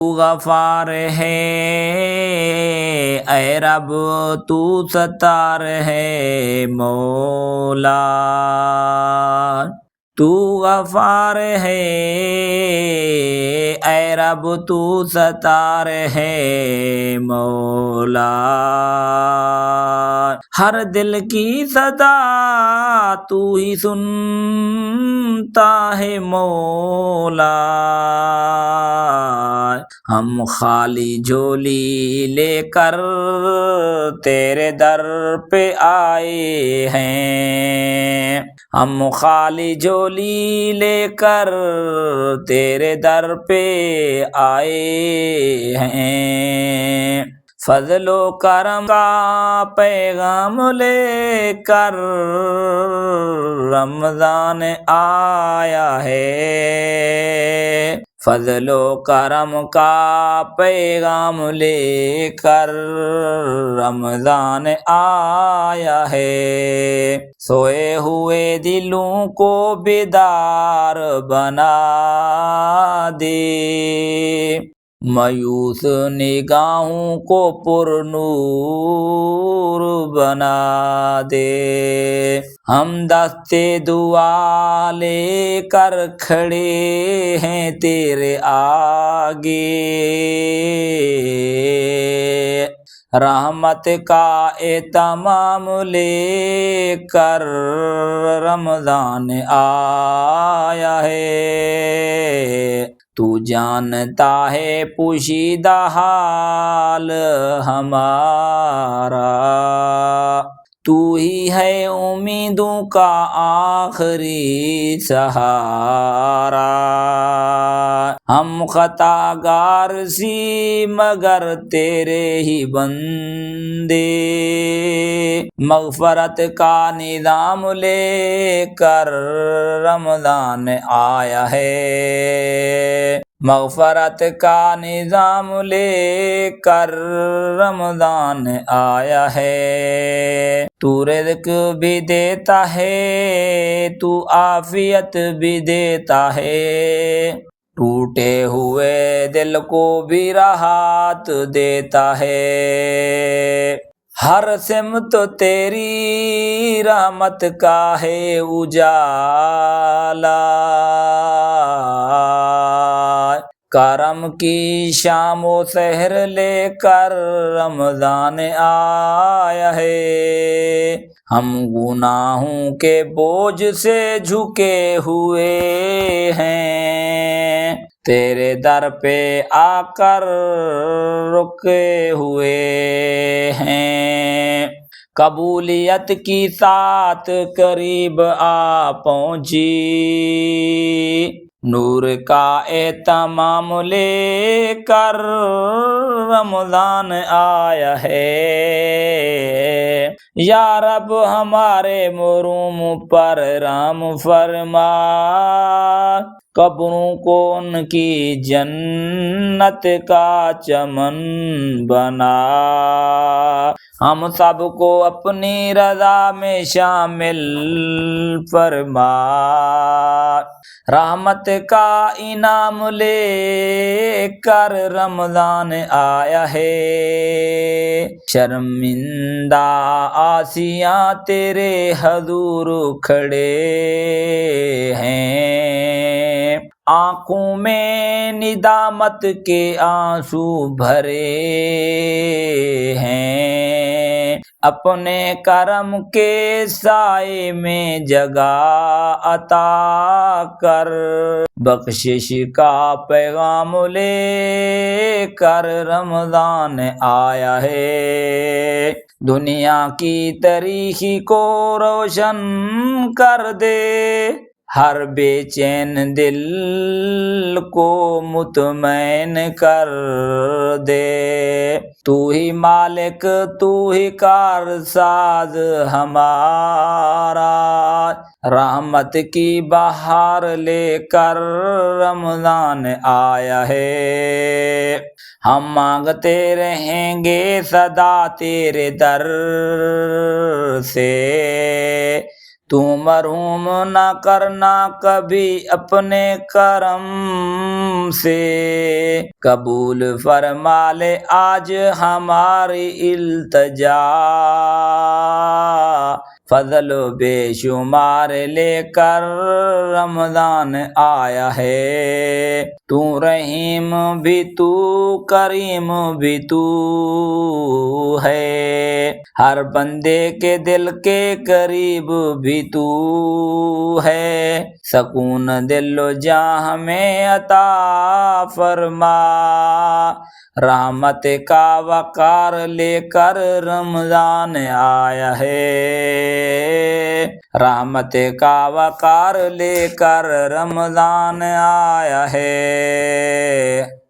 تو غفار ہے اے رب، تو ستار ہے مولا، تو غفار ہے اے رب، تو ستار ہے مولا، ہر دل کی صدا تو ہی سنتا ہے مولا، ہم خالی جھولی لے کر تیرے در پہ آئے ہیں، ہم خالی جھولی لے کر تیرے در پہ آئے ہیں، فضل و کرم کا پیغام لے کر رمضان آیا ہے، فضل و کرم کا پیغام لے کر رمضان آیا ہے، سوئے ہوئے دلوں کو بیدار بنا دے، مایوس نگاہوں کو پر نور بنا دے، ہم دستے دعا لے کر کھڑے ہیں تیرے آگے، رحمت کا اہتمام لے کر رمضان آیا ہے، تو جانتا ہے پوشیدہ حال ہمارا، تو ہی ہے امیدوں کا آخری سہارا، ہم خطا گار سی مگر تیرے ہی بندے، مغفرت کا نظام لے کر رمضان آیا ہے، مغفرت کا نظام لے کر رمضان آیا ہے، تو رزق بھی دیتا ہے، تو عافیت بھی دیتا ہے، ٹوٹے ہوئے دل کو بھی راحت دیتا ہے، ہر سمت تیری رحمت کا ہے اجالا، کرم کی شام و سحر لے کر رمضان آیا ہے، ہم گناہوں کے بوجھ سے جھکے ہوئے ہیں، تیرے در پہ آ کر رکے ہوئے ہیں، قبولیت کی ساتھ قریب آ پہنچی، نور کا اہتمام لے کر رمضان آیا ہے، یا رب ہمارے محروم پر رحم فرما، قبروں کو ان کی جنت کا چمن بنا، ہم سب کو اپنی رضا میں شامل فرما، رحمت کا انعام لے کر رمضان آیا ہے، شرمندہ عاصیاں تیرے حضور کھڑے ہیں، آنکھوں میں ندامت کے آنسو بھرے ہیں، اپنے کرم کے سائے میں جگہ عطا کر، بخشش کا پیغام لے کر رمضان آیا ہے، دنیا کی تاریکی کو روشن کر دے، ہر بے چین دل کو مطمئن کر دے، تو ہی مالک تو ہی کارساز ہمارا، رحمت کی بہار لے کر رمضان آیا ہے، ہم مانگتے رہیں گے صدا تیرے در سے، تو مرحوم نہ کرنا کبھی اپنے کرم سے، قبول فرما لے آج ہماری التجا، فضل و بے شمار لے کر رمضان آیا ہے، تو رحیم بھی تو کریم بھی تو ہے، ہر بندے کے دل کے قریب بھی تو ہے، سکون دل و جاں ہمیں عطا فرما، رحمت کا وقار لے کر رمضان آیا ہے، رحمت کا وقار لے کر رمضان آیا ہے۔